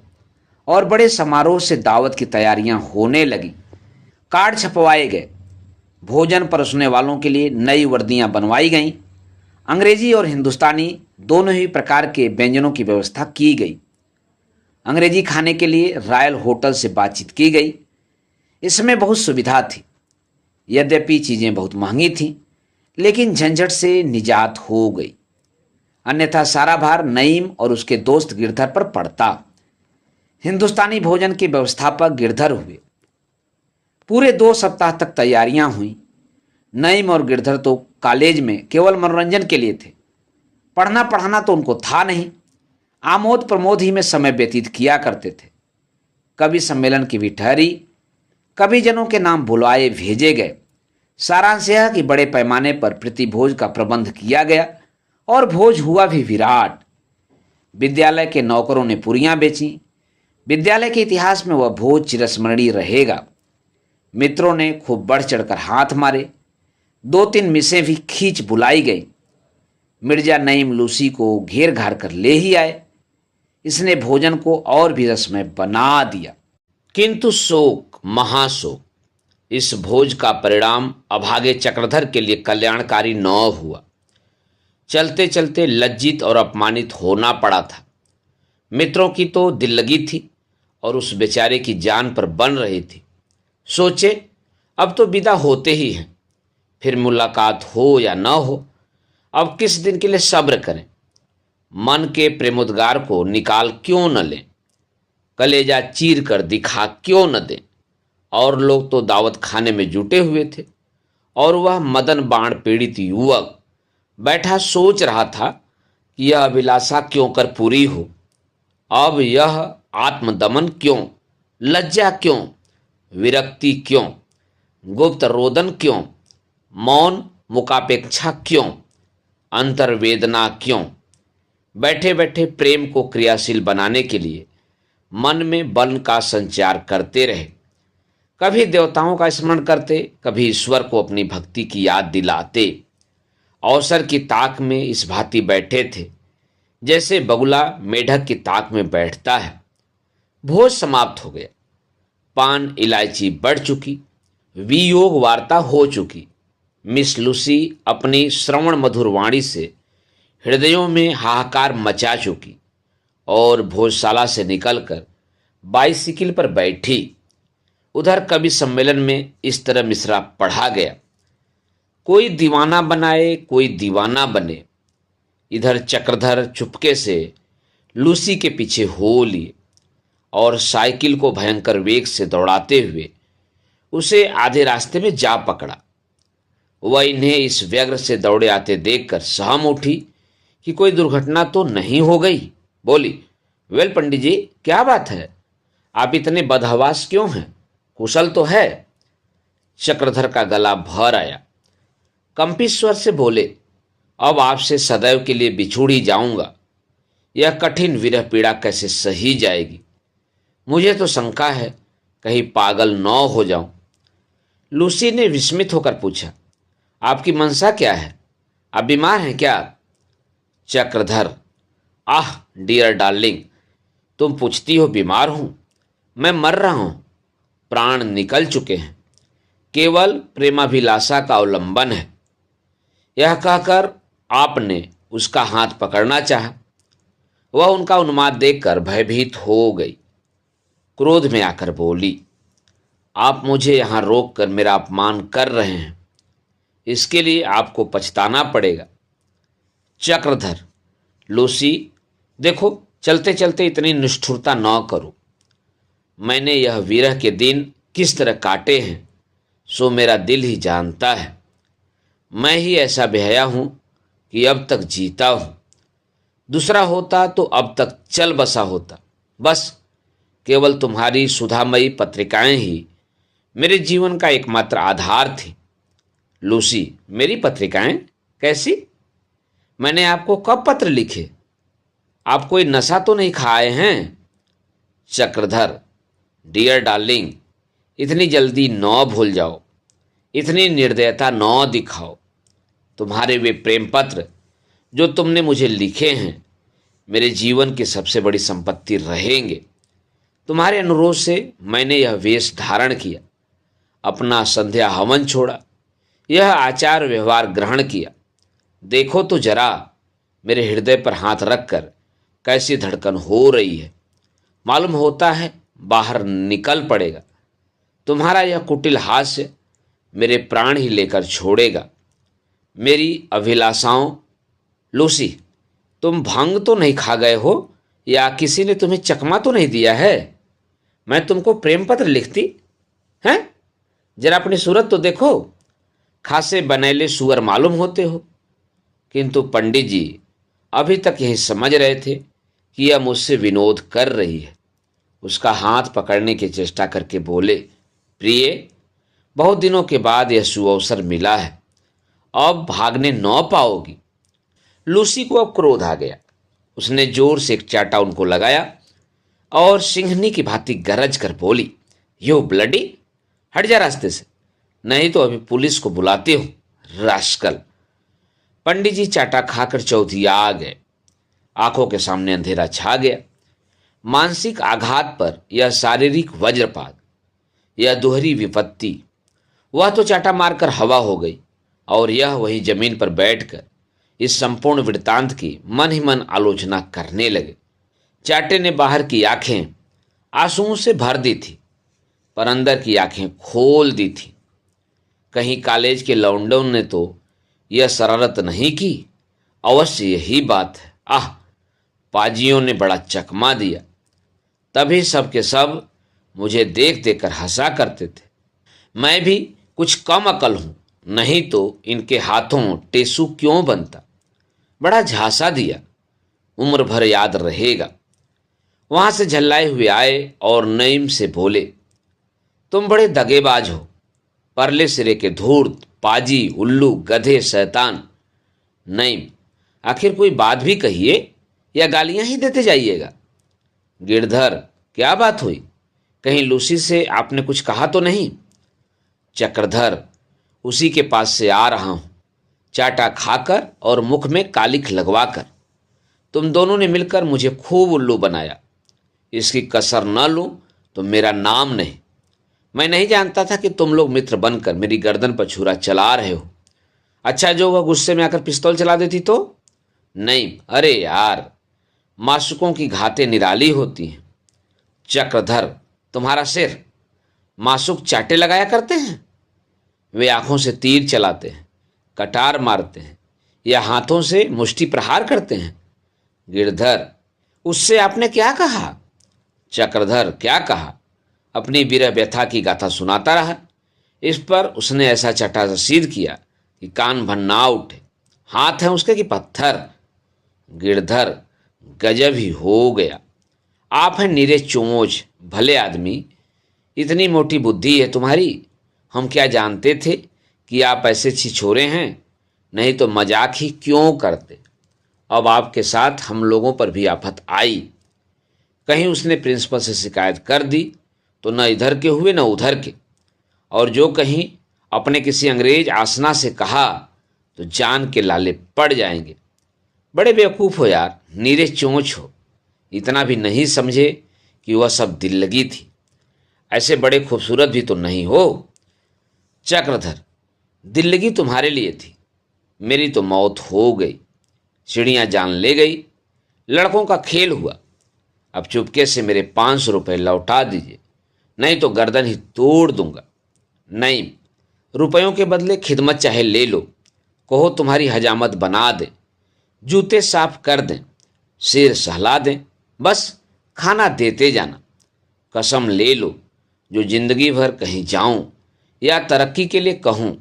और बड़े समारोह से दावत की तैयारियां होने लगी। कार्ड छपवाए गए। भोजन परोसने वालों के लिए नई वर्दियां बनवाई गईं। अंग्रेजी और हिंदुस्तानी दोनों ही प्रकार के व्यंजनों की व्यवस्था की गई। अंग्रेजी खाने के लिए रॉयल होटल से बातचीत की गई। इसमें बहुत सुविधा थी। यद्यपि चीज़ें बहुत महंगी थीं, लेकिन झंझट से निजात हो गई। अन्यथा सारा भार नईम और उसके दोस्त गिरधर पर पड़ता। हिंदुस्तानी भोजन के व्यवस्थापक गिरधर हुए। पूरे 2 सप्ताह तक तैयारियां हुई। नईम और गिरधर तो कॉलेज में केवल मनोरंजन के लिए थे। पढ़ना पढ़ाना तो उनको था नहीं। आमोद प्रमोद ही में समय व्यतीत किया करते थे। कभी सम्मेलन की भी ठहरी, कभी जनों के नाम बुलाए भेजे गए। सारांश यह कि बड़े पैमाने पर प्रतिभोज का प्रबंध किया गया और भोज हुआ भी विराट। विद्यालय के नौकरों ने पुरियां बेची। विद्यालय के इतिहास में वह भोज चिरस्मरणीय रहेगा। मित्रों ने खूब बढ़ चढ़कर हाथ मारे। 2-3 मिसें भी खींच बुलाई गई। मिर्जा नईम लूसी को घेर घार कर ले ही आए। इसने भोजन को और भी रसमय बना दिया। किंतु शोक, महाशोक, इस भोज का परिणाम अभागे चक्रधर के लिए कल्याणकारी न हुआ। चलते चलते लज्जित और अपमानित होना पड़ा था। मित्रों की तो दिल लगी थी और उस बेचारे की जान पर बन रही थी। सोचे, अब तो विदा होते ही हैं, फिर मुलाकात हो या न हो, अब किस दिन के लिए सब्र करें। मन के प्रेमोद्गार को निकाल क्यों न लें, कलेजा चीर कर दिखा क्यों न दें। और लोग तो दावत खाने में जुटे हुए थे और वह मदन बाण पीड़ित युवक बैठा सोच रहा था कि यह अभिलाषा क्यों कर पूरी हो। अब यह आत्मदमन क्यों, लज्जा क्यों, विरक्ति क्यों, गुप्त रोदन क्यों, मौन मुकापेक्षा क्यों, अंतर्वेदना क्यों। बैठे बैठे प्रेम को क्रियाशील बनाने के लिए मन में बल का संचार करते रहे। कभी देवताओं का स्मरण करते, कभी ईश्वर को अपनी भक्ति की याद दिलाते। अवसर की ताक में इस भांति बैठे थे जैसे बगुला मेढक की ताक में बैठता है। भोज समाप्त हो गया। पान इलायची बढ़ चुकी, वियोग वार्ता हो चुकी। मिस लूसी अपनी श्रवण मधुर वाणी से हृदयों में हाहाकार मचा चुकी और भोजशाला से निकलकर बाइसिकल पर बैठी। उधर कवि सम्मेलन में इस तरह मिसरा पढ़ा गया, कोई दीवाना बनाए कोई दीवाना बने। इधर चक्रधर चुपके से लूसी के पीछे हो लिए और साइकिल को भयंकर वेग से दौड़ाते हुए उसे आधे रास्ते में जा पकड़ा। वह इन्हें इस व्यग्र से दौड़े आते देखकर सहम उठी कि कोई दुर्घटना तो नहीं हो गई। बोली, वेल पंडित जी, क्या बात है, आप इतने बदहवास क्यों हैं, कुशल तो है। चक्रधर का गला भर आया। कंपित स्वर से बोले, अब आपसे सदैव के लिए बिछुड़ ही जाऊंगा। यह कठिन विरह पीड़ा कैसे सही जाएगी। मुझे तो शंका है कहीं पागल न हो जाऊं। लूसी ने विस्मित होकर पूछा, आपकी मंशा क्या है? आप बीमार हैं क्या? चक्रधर, आह डियर डार्लिंग, तुम पूछती हो बीमार हूं? मैं मर रहा हूं, प्राण निकल चुके हैं, केवल प्रेमाभिलाषा का अवलंबन है। यह कहकर आपने उसका हाथ पकड़ना चाहा। वह उनका उन्माद देखकर भयभीत हो गई। क्रोध में आकर बोली, आप मुझे यहां रोक कर मेरा अपमान कर रहे हैं, इसके लिए आपको पछताना पड़ेगा। चक्रधर, लूसी, देखो चलते चलते इतनी निष्ठुरता न करो। मैंने यह विरह के दिन किस तरह काटे हैं सो मेरा दिल ही जानता है। मैं ही ऐसा बेहया हूं कि अब तक जीता हूं। दूसरा होता तो अब तक चल बसा होता। बस केवल तुम्हारी सुधामयी पत्रिकाएं ही मेरे जीवन का एकमात्र आधार थी। लूसी, मेरी पत्रिकाएं? कैसी? मैंने आपको कब पत्र लिखे? आप कोई नशा तो नहीं खाए हैं? चक्रधर, डियर डार्लिंग, इतनी जल्दी न भूल जाओ, इतनी निर्दयता न दिखाओ। तुम्हारे वे प्रेम पत्र जो तुमने मुझे लिखे हैं मेरे जीवन की सबसे बड़ी संपत्ति रहेंगे। तुम्हारे अनुरोध से मैंने यह वेश धारण किया, अपना संध्या हवन छोड़ा, यह आचार व्यवहार ग्रहण किया। देखो तो जरा मेरे हृदय पर हाथ रखकर कैसी धड़कन हो रही है। मालूम होता है बाहर निकल पड़ेगा। तुम्हारा यह कुटिल हास्य मेरे प्राण ही लेकर छोड़ेगा। मेरी अभिलाषाओं। लूसी, तुम भांग तो नहीं खा गए हो या किसी ने तुम्हें चकमा तो नहीं दिया है? मैं तुमको प्रेम पत्र लिखती हैं? जरा अपनी सूरत तो देखो, खासे बनैले सुअर मालूम होते हो। किंतु पंडित जी अभी तक यही समझ रहे थे कि यह मुझसे विनोद कर रही है। उसका हाथ पकड़ने की चेष्टा करके बोले, प्रिय, बहुत दिनों के बाद यह सुअवसर मिला है, अब भागने न पाओगी। लूसी को अब क्रोध आ गया। उसने जोर से एक चाटा उनको लगाया और सिंहनी की भांति गरज कर बोली, यो ब्लडी, हट जा रास्ते से, नहीं तो अभी पुलिस को बुलाते हो, रास्कल। पंडित जी चाटा खाकर चौधिया गए। आंखों के सामने अंधेरा छा गया। मानसिक आघात पर यह शारीरिक वज्रपात, यह दोहरी विपत्ति। वह तो चाटा मारकर हवा हो गई और यह वहीं जमीन पर बैठकर इस संपूर्ण वृत्तांत की मन ही मन आलोचना करने लगे। चाटे ने बाहर की आंखें आंसुओं से भर दी थी, पर अंदर की आंखें खोल दी थी। कहीं कॉलेज के लौंडों ने तो यह शरारत नहीं की? अवश्य यही बात है। आह, पाजियों ने बड़ा चकमा दिया। तभी सब के सब मुझे देख देख कर हंसा करते थे। मैं भी कुछ कम अकल हूं, नहीं तो इनके हाथों टेसू क्यों बनता। बड़ा झांसा दिया, उम्र भर याद रहेगा। वहां से झल्लाए हुए आए और नईम से बोले, तुम बड़े दगेबाज हो, परले सिरे के धूर्त, पाजी, उल्लू, गधे, शैतान। नईम, आखिर कोई बात भी कहिए या गालियां ही देते जाइएगा। गिरधर, क्या बात हुई? कहीं लूसी से आपने कुछ कहा तो नहीं? चक्रधर, उसी के पास से आ रहा हूं, चाटा खाकर और मुख में कालिख लगवाकर। तुम दोनों ने मिलकर मुझे खूब उल्लू बनाया। इसकी कसर न लूं तो मेरा नाम नहीं। मैं नहीं जानता था कि तुम लोग मित्र बनकर मेरी गर्दन पर छुरा चला रहे हो। अच्छा, जो वह गुस्से में आकर पिस्तौल चला देती तो? नहीं, अरे यार, मासूकों की घातें निराली होती हैं। चक्रधर, तुम्हारा सिर, मासूक चाटे लगाया करते हैं? वे आंखों से तीर चलाते हैं, कटार मारते हैं या हाथों से मुष्टि प्रहार करते हैं। गिरधर, उससे आपने क्या कहा? चक्रधर, क्या कहा? अपनी विरह व्यथा की गाथा सुनाता रहा। इस पर उसने ऐसा चटा रसीद किया कि कान भन्ना उठे। हाथ है उसके कि पत्थर। गिरधर, गजब ही हो गया। आप हैं नीरे चोंच, भले आदमी, इतनी मोटी बुद्धि है तुम्हारी। हम क्या जानते थे कि आप ऐसे छिछोरे हैं, नहीं तो मजाक ही क्यों करते। अब आपके साथ हम लोगों पर भी आफत आई। कहीं उसने प्रिंसिपल से शिकायत कर दी तो न इधर के हुए न उधर के, और जो कहीं अपने किसी अंग्रेज आसना से कहा तो जान के लाले पड़ जाएंगे। बड़े बेवकूफ़ हो यार, नीरे चोंच हो, इतना भी नहीं समझे कि वह सब दिल लगी थी। ऐसे बड़े खूबसूरत भी तो नहीं हो। चक्रधर, दिल लगी तुम्हारे लिए थी, मेरी तो मौत हो गई, चिड़ियाँ जान ले गई, लड़कों का खेल हुआ। अब चुपके से मेरे 500 रुपये लौटा दीजिए, नहीं तो गर्दन ही तोड़ दूंगा। नहीं, रुपयों के बदले खिदमत चाहे ले लो, कहो तुम्हारी हजामत बना दें, जूते साफ कर दें, सिर सहला दें, बस खाना देते जाना। कसम ले लो जो जिंदगी भर कहीं जाऊं या तरक्की के लिए कहूं,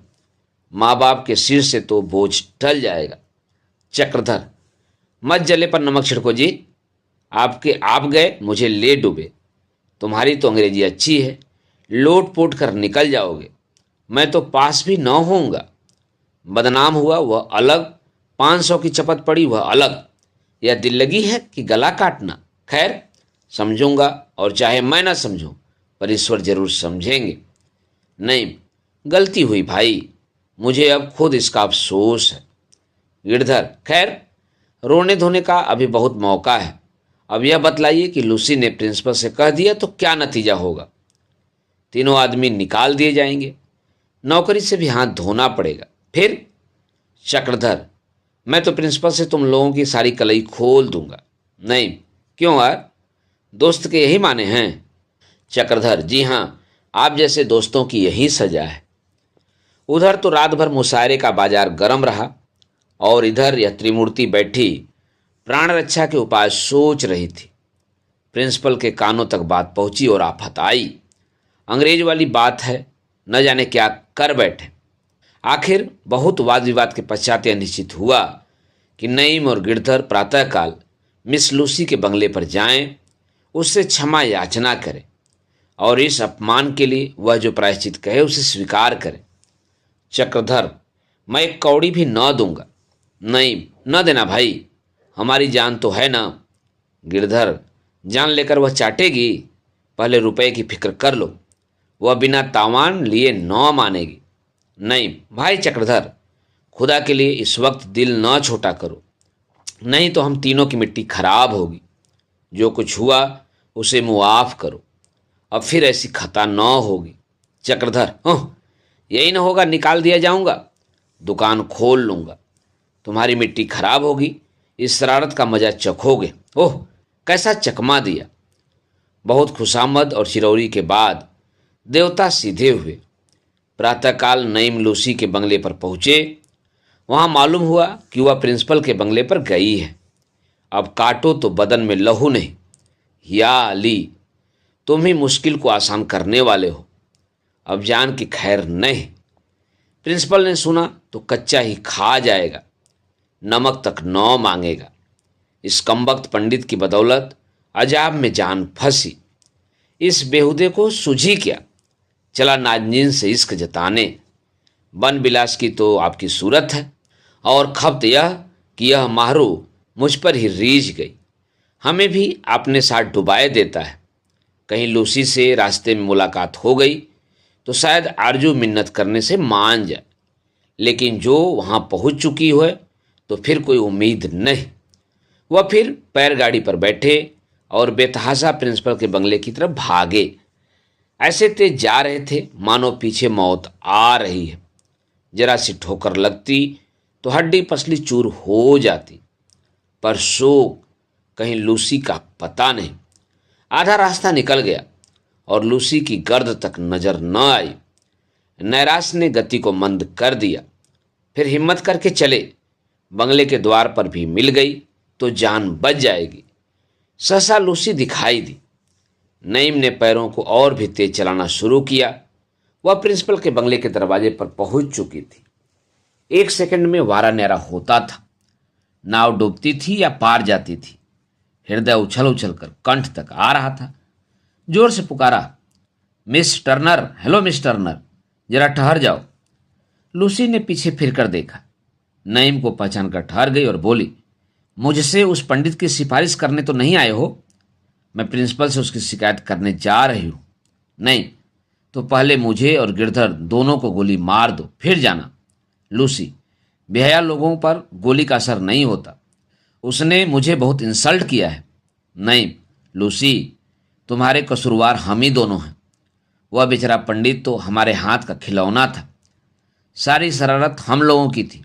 माँ बाप के सिर से तो बोझ टल जाएगा। चक्रधर, मत जले पर नमक छिड़को जी, आपके आप गए मुझे ले डूबे। तुम्हारी तो अंग्रेजी अच्छी है, लोट पोट कर निकल जाओगे, मैं तो पास भी न होऊंगा। बदनाम हुआ वह अलग, 500 की चपत पड़ी वह अलग। यह दिल लगी है कि गला काटना? खैर, समझूंगा, और चाहे मैं ना समझूं पर ईश्वर जरूर समझेंगे। नहीं, गलती हुई भाई, मुझे अब खुद इसका अफसोस है। गिरधर, खैर रोने धोने का अभी बहुत मौका है। अब यह बतलाइए कि लूसी ने प्रिंसिपल से कह दिया तो क्या नतीजा होगा? तीनों आदमी निकाल दिए जाएंगे, नौकरी से भी हाथ धोना पड़ेगा। फिर? चक्रधर, मैं तो प्रिंसिपल से तुम लोगों की सारी कलई खोल दूंगा। नहीं, क्यों यार, दोस्त के यही माने हैं? चक्रधर, जी हाँ, आप जैसे दोस्तों की यही सजा है। उधर तो रात भर मुशायरे का बाजार गर्म रहा और इधर यह त्रिमूर्ति बैठी प्राण रक्षा के उपाय सोच रही थी। प्रिंसिपल के कानों तक बात पहुंची और आफत आई। अंग्रेज वाली बात है, न जाने क्या कर बैठे। आखिर बहुत वाद विवाद के पश्चात यह निश्चित हुआ कि नईम और गिरधर प्रातःकाल मिस लूसी के बंगले पर जाएं, उससे क्षमा याचना करें और इस अपमान के लिए वह जो प्रायश्चित कहे उसे स्वीकार करें। चक्रधर, मैं एक कौड़ी भी न दूंगा। नहीं, न देना भाई, हमारी जान तो है ना। गिरधर, जान लेकर वह चाटेगी? पहले रुपए की फिक्र कर लो, वह बिना तावान लिए न मानेगी। नहीं भाई चक्रधर, खुदा के लिए इस वक्त दिल न छोटा करो, नहीं तो हम तीनों की मिट्टी खराब होगी। जो कुछ हुआ उसे मुआफ करो, अब फिर ऐसी खता न होगी। चक्रधर, यही न होगा, निकाल दिया जाऊंगा, दुकान खोल लूंगा, तुम्हारी मिट्टी खराब होगी, इस शरारत का मजा चखोगे। ओह, कैसा चकमा दिया। बहुत खुशामद और चिरौरी के बाद देवता सीधे हुए। प्रातःकाल नईम लूसी के बंगले पर पहुंचे। वहां मालूम हुआ कि वह प्रिंसिपल के बंगले पर गई है। अब काटो तो बदन में लहू नहीं। या अली, तुम ही मुश्किल को आसान करने वाले हो, अब जान की खैर नहीं। प्रिंसिपल ने सुना तो कच्चा ही खा जाएगा, नमक तक न मांगेगा। इस कमबख्त पंडित की बदौलत अजाब में जान फंसी। इस बेहुदे को सूझी क्या, चला नाज़नीन से इश्क जताने। बन बिलास की तो आपकी सूरत है, और खपत यह कि यह माहरू मुझ पर ही रीझ गई, हमें भी अपने साथ डुबाए देता है। कहीं लूसी से रास्ते में मुलाकात हो गई तो शायद आरजू मिन्नत करने से मान जाए, लेकिन जो वहाँ पहुँच चुकी है तो फिर कोई उम्मीद नहीं। वह फिर पैरगाड़ी पर बैठे और बेतहाशा प्रिंसिपल के बंगले की तरफ भागे। ऐसे तेज जा रहे थे मानो पीछे मौत आ रही है। जरा सी ठोकर लगती तो हड्डी पसली चूर हो जाती, पर शोक कहीं लूसी का पता नहीं। आधा रास्ता निकल गया और लूसी की गर्द तक नजर न आई। नैराश ने गति को मंद कर दिया। फिर हिम्मत करके चले, बंगले के द्वार पर भी मिल गई तो जान बच जाएगी। सहसा लूसी दिखाई दी। नईम ने पैरों को और भी तेज चलाना शुरू किया। वह प्रिंसिपल के बंगले के दरवाजे पर पहुंच चुकी थी। 1 सेकंड में वारा न्यारा होता था, नाव डूबती थी या पार जाती थी। हृदय उछल उछल कर कंठ तक आ रहा था। जोर से पुकारा, miss Turner, hello miss Turner. जरा ठहर जाओ। लूसी ने पीछे फिरकर देखा। नईम को पहचान कर ठहर गई और बोली, मुझसे उस पंडित की सिफारिश करने तो नहीं आए हो? मैं प्रिंसिपल से उसकी शिकायत करने जा रही हूं। नहीं तो पहले मुझे और गिरधर दोनों को गोली मार दो, फिर जाना। लूसी, बेहया लोगों पर गोली का असर नहीं होता। उसने मुझे बहुत इंसल्ट किया है। नहीं लूसी, तुम्हारे कसूरवार हम ही दोनों हैं। वह बेचारा पंडित तो हमारे हाथ का खिलौना था। सारी शरारत हम लोगों की थी,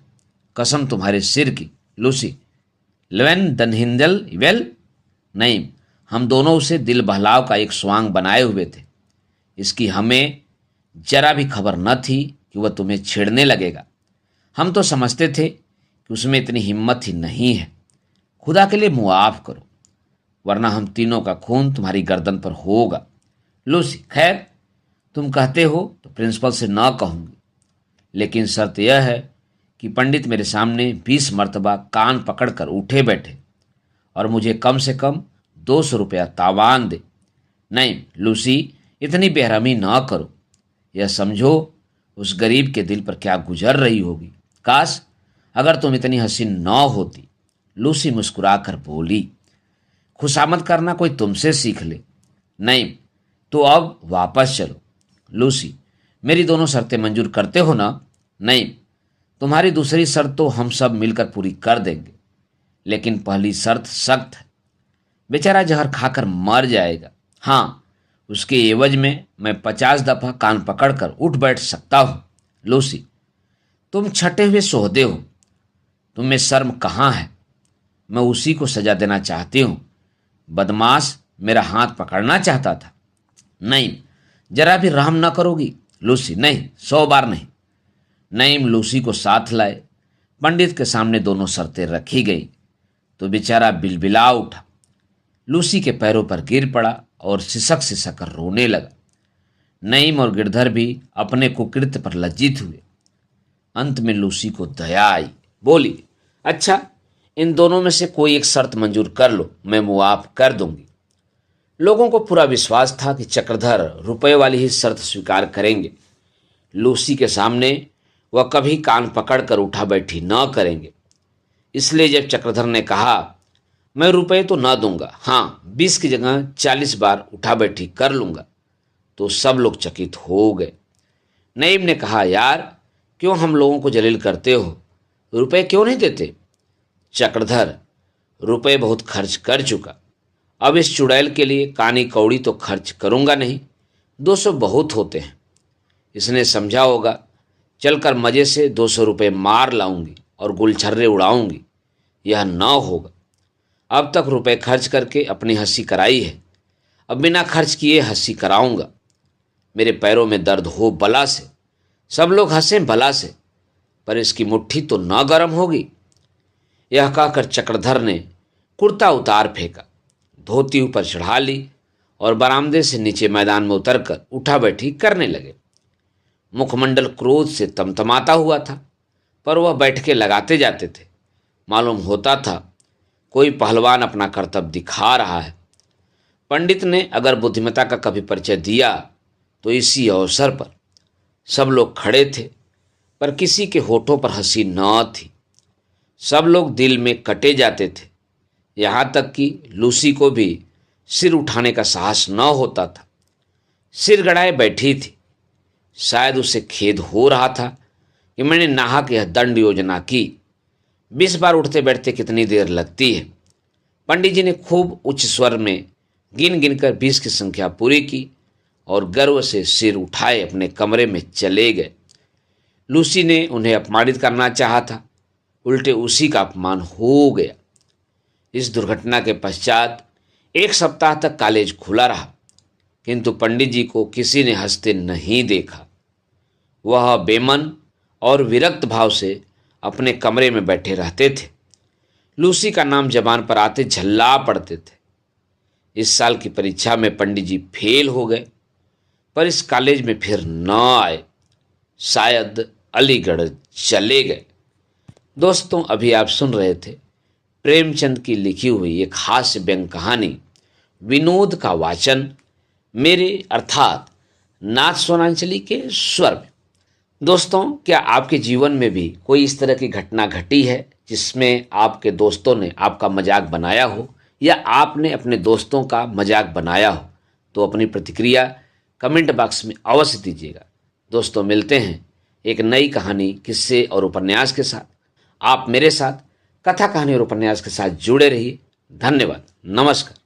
कसम तुम्हारे सिर की। लूसी, लेवन दनहिंदल वेल। नहीं, हम दोनों उसे दिल बहलाव का एक स्वांग बनाए हुए थे। इसकी हमें जरा भी खबर न थी कि वह तुम्हें छेड़ने लगेगा। हम तो समझते थे कि उसमें इतनी हिम्मत ही नहीं है। खुदा के लिए मुआफ करो, वरना हम तीनों का खून तुम्हारी गर्दन पर होगा। लूसी, खैर तुम कहते हो तो प्रिंसिपल से न कहूंगी, लेकिन शर्त यह है कि पंडित मेरे सामने 20 मर्तबा कान पकड़कर उठे बैठे और मुझे कम से कम 200 रुपया तावान दे। नहीं लूसी, इतनी बेरहमी ना करो। यह समझो उस गरीब के दिल पर क्या गुजर रही होगी। काश अगर तुम इतनी हसीन न होती। लूसी मुस्कुराकर बोली, खुशामद करना कोई तुमसे सीख ले। नहीं तो अब वापस चलो। लूसी, मेरी दोनों शर्तें मंजूर करते हो ना? नहीं, तुम्हारी दूसरी शर्त तो हम सब मिलकर पूरी कर देंगे, लेकिन पहली शर्त सख्त है। बेचारा जहर खाकर मर जाएगा। हाँ, उसके एवज में मैं 50 दफा कान पकड़कर उठ बैठ सकता हूं। लूसी, तुम छटे हुए सोहदे हो, तुम में शर्म कहाँ है? मैं उसी को सजा देना चाहती हूं। बदमाश मेरा हाथ पकड़ना चाहता था। नहीं, जरा भी रहम ना करोगी? लूसी, नहीं, 100 बार नहीं। नईम लूसी को साथ लाए। पंडित के सामने दोनों शर्तें रखी गई तो बेचारा बिलबिला उठा। लूसी के पैरों पर गिर पड़ा और सिसक सिसक कर रोने लगा। नईम और गिरधर भी अपने कुकृत्य पर लज्जित हुए। अंत में लूसी को दया आई, बोली, अच्छा इन दोनों में से कोई एक शर्त मंजूर कर लो, मैं मुआफ कर दूंगी। लोगों को पूरा विश्वास था कि चक्रधर रुपए वाली ही शर्त स्वीकार करेंगे। लूसी के सामने वह कभी कान पकड़कर उठा बैठी न करेंगे। इसलिए जब चक्रधर ने कहा, मैं रुपए तो न दूंगा, हाँ 20 की जगह 40 बार उठा बैठी कर लूंगा, तो सब लोग चकित हो गए। नईम ने कहा, यार क्यों हम लोगों को जलील करते हो, रुपए क्यों नहीं देते? चक्रधर, रुपए बहुत खर्च कर चुका, अब इस चुड़ैल के लिए कानी कौड़ी तो खर्च करूंगा नहीं, 200 बहुत होते हैं। इसने समझा होगा चलकर मजे से 200 रुपये मार लाऊंगी और गुलछर्रे उड़ाऊंगी। यह न होगा। अब तक रुपए खर्च करके अपनी हंसी कराई है, अब बिना खर्च किए हंसी कराऊंगा। मेरे पैरों में दर्द हो बला से, सब लोग हंसें भला से, पर इसकी मुट्ठी तो न गर्म होगी। यह कहकर चक्रधर ने कुर्ता उतार फेंका, धोती ऊपर चढ़ा ली और बरामदे से नीचे मैदान में उतरकर उठा बैठी करने लगे। मुखमंडल क्रोध से तमतमाता हुआ था, पर वह बैठके लगाते जाते थे। मालूम होता था कोई पहलवान अपना कर्तव्य दिखा रहा है। पंडित ने अगर बुद्धिमत्ता का कभी परिचय दिया तो इसी अवसर पर। सब लोग खड़े थे, पर किसी के होठों पर हंसी न थी। सब लोग दिल में कटे जाते थे, यहाँ तक कि लूसी को भी सिर उठाने का साहस न होता था। सिर गड़ाए बैठी थी। शायद उसे खेद हो रहा था कि मैंने नाहक यह दंड योजना की। 20 बार उठते बैठते कितनी देर लगती है। पंडित जी ने खूब उच्च स्वर में गिन गिन कर 20 की संख्या पूरी की और गर्व से सिर उठाए अपने कमरे में चले गए। लूसी ने उन्हें अपमानित करना चाहा था, उल्टे उसी का अपमान हो गया। इस दुर्घटना के पश्चात 1 सप्ताह तक कॉलेज खुला रहा, किंतु पंडित जी को किसी ने हंसते नहीं देखा। वह बेमन और विरक्त भाव से अपने कमरे में बैठे रहते थे। लूसी का नाम जबान पर आते झल्ला पड़ते थे। इस साल की परीक्षा में पंडित जी फेल हो गए, पर इस कॉलेज में फिर न आए, शायद अलीगढ़ चले गए। दोस्तों, अभी आप सुन रहे थे प्रेमचंद की लिखी हुई एक हास्य व्यंग कहानी विनोद का वाचन मेरे अर्थात नाथ सोनांचली के स्वर में। दोस्तों, क्या आपके जीवन में भी कोई इस तरह की घटना घटी है जिसमें आपके दोस्तों ने आपका मजाक बनाया हो या आपने अपने दोस्तों का मजाक बनाया हो? तो अपनी प्रतिक्रिया कमेंट बॉक्स में अवश्य दीजिएगा। दोस्तों, मिलते हैं एक नई कहानी, किस्से और उपन्यास के साथ। आप मेरे साथ कथा, कहानी और उपन्यास के साथ जुड़े रहिए। धन्यवाद। नमस्कार।